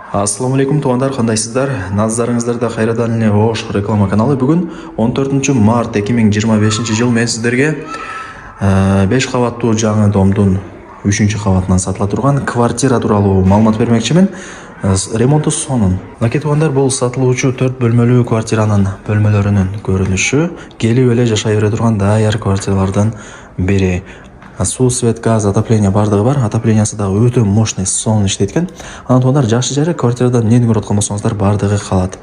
Ассаламу алейкум туғандар, қандайсыздар? Назарыңыздарда қайрадан эле Ош реклама каналы. Бүгін 14 март 2025 жыл мен сіздерге 5 қабаттуу жаңы домдун 3 қабатынан сатыла турган квартира тууралуу маалымат бермекчимин. Ремонту сонун. Лаке туғандар, бұл сатылуучу 4 бөлмөлүү квартиранын бөлмөлөрүнүн көрүнүшү келип эле жашай бере турган даяр квартиралардан бири. Суу, свет, газ, отопление бардыгы бар. Отоплениясы да өтө мощный, сонун иштеткен. Анан тугандар, жакшы жери квартирадан эмнени көрүп аткан болсоңуздар, бардыгы калат.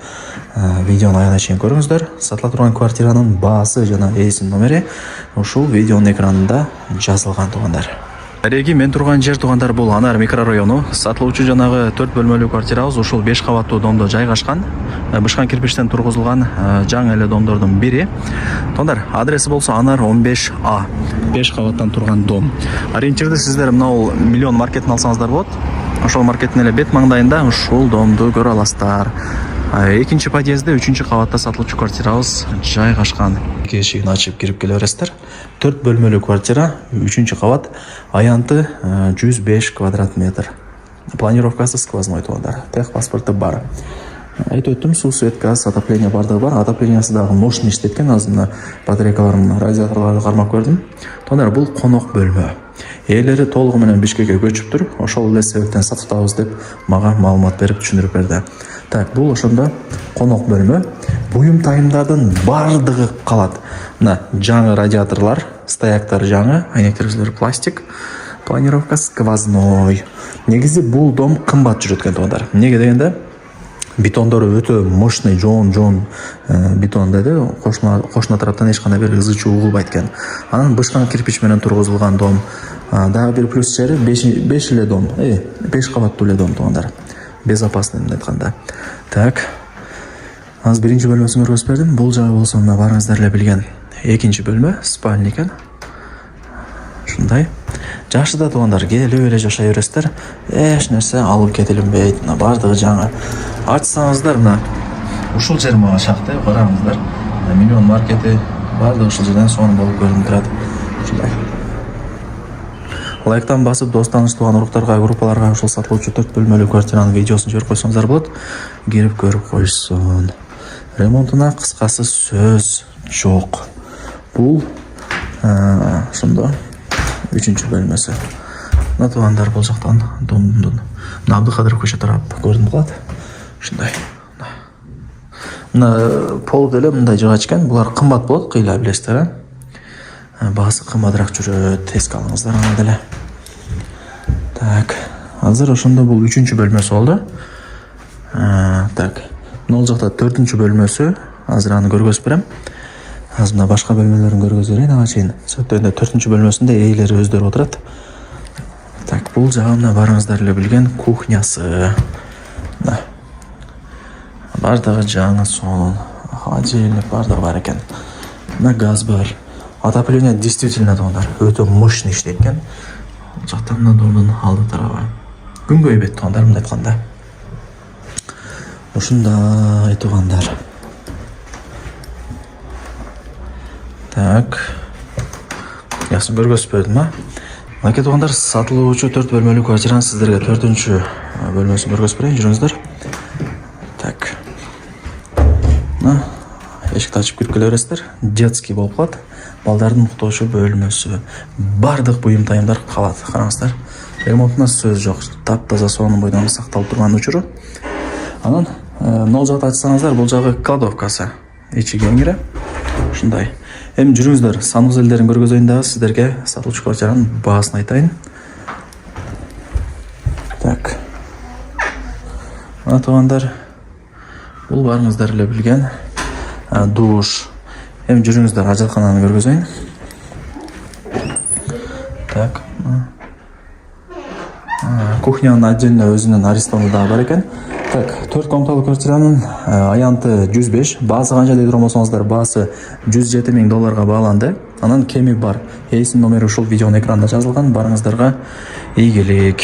Видеону аягына чейин көрүңүздөр. Сатыла турган квартиранын баасы жана эсин номери ушул видеонун экранында жазылган тугандар. Реги мен турган жер тугандар, бул Анар микрорайону. Сатылуучу жанагы 4 бөлмөлүү квартирабыз ушул 5 кабаттуу домдо жайгашкан. Бышкан кирпичтен тургузулган жаңы эле домдордун бири. Тугандар, адреси болсо Анар 15А. 5 кабаттан турган дом. Ориентирди сиздер мына миллион маркетин алсаңыздар болот. Ошол маркеттин эле бет маңдайында ушул домду көрө аласыздар. Экинчи подъездде 3 кабатта сатылуучу квартирабыз жайгашкан. Эшигин ачып кирип келе бересиздер. 4 бөлмөлүү квартира, 3 кабат, аянты 105 квадрат метр. Планировкасы сквозной тугандар. Тех паспорты бар. Айтып өттүм, суу, свет, газ, отопление бардыгы бар. Отоплениясы дагы мощный иштеткен, азырына батарейкаларын, радиаторларды кармап көрдүм. Тугандар, бул конок бөлмө. Ээлери толугу менен Бишкекке көчүптүр. Ошол эле себептен сатып деп мага маалымат берип түшүндүрүп берди. Так, бул ошондо конок бөлмө. Буюм тайымдардын бардыгы калат. Мына жаңы радиаторлар, стояктар жаңы, айнек пластик. Планировка сквозной. Негизи бул дом кымбат жүрөт экен тугандар. Неге дегенде, бетондору өтө мощный, жоон бетон деди. Кошуна тараптан эч кандай бир ызы чуу угулбайт экен. Анан бышкан кирпич менен тургузулган дом. Дагы бир плюс жери 5 эле дом, 5 кабаттуу эле дом тугандар. Безопасный деп айтканда. Так. Аз биринчи бөлмөсүн көрсөтүп бердим. Бул жагы болсо мына барыңыздар эле билген экинчи бөлмө, спальня экен. Ушундай. Жакшы да тугандар, келип эле жашай бересиздер. Эч нерсе алып кетилинбейт. Мына бардыгы жаңы. Ачсаңыздар, мына ушул жер мага шакты, караңыздар. Миллион маркети бардыгы ушул жерден сонун болуп көрүнүп турат. Ушундай. Лайктан басып, дос тааныш туган уруктарга, группаларга ушул сатылуучу 4 бөлмөлүү квартиранын видеосун жиберип койсоңуздар болот. Кирип көрүп койсун. Ремонтуна кыскасы сөз жок. Бул ошондо 3 бөлмөсү. Мына тугандар, бул жактан домдун Абдыкадыров көчө тарап көрүнүп калат. Ушундай. Мына пол деле мындай жыгач экен. Булар кымбат болот, кыйла билесиздер, Баасы кымбатыраак жүрөт, эске алыңыздар аны деле. Так, азыр ошондо бул 3 бөлмөсү болду. Так, мына жакта 4 бөлмөсү, азыр аны көргөзүп берем. Азыр мына башка бөлмөлөрүн көргөзүп берейин ага чейин. Сөттөндө 4 бөлмөсүндө ээлери өздөрү отурат. Так, бул жагына барыңыздар эле билген кухнясы. Мына бардыгы жаңы, сонун, ажейлик бардыгы бар экен. Мына газ бар. Отопление действительно тугандар, өтө мощный иштеткен. Жактан мына домдун алды тарабы күн көйбөт тугандар, мындай айтканда. Ушундай тугандар. Так. Ясын көргөзүп бердим, Лаке тугандар, сатылуучу 4 бөлмөлүү квартиранын сиздерге 4 бөлмөсүн көргөзүп берейин, жүрүңүздөр. Так. Мына эшикти ачып кирип келе бересиздер. Детский болуп калат. Балдардын уктоочу бөлмөсү. Бардык буюм тайымдар калат. Караңыздар. Ремонтуна сөз жок. Таптаза сонун бойдон сакталып турган учуру. Анан мына жакты ачсаңыздар, бул жагы кладовкасы. Ичи кеңири. Ушундай. Эми жүрүңүздөр, санузел элдерин көргөзөйүн дагы сиздерге сатылуучу квартиранын баасын айтайын. Так. Мына тугандар, бул барыңыздар эле билген душ. Эми жүрүңүздөр, ажаткананы көргөзөйүн. Так. Кухнянын отдельно өзүнүн арестону дагы бар экен. Так, 4 комнаталуу квартиранын аянты 105, баасы канча деп турган болсоңуздар, баасы $107,000 бааланды. Анан кеми бар. Эсин номери ушул видеонун экранында жазылган. Барыңыздарга ийгилик.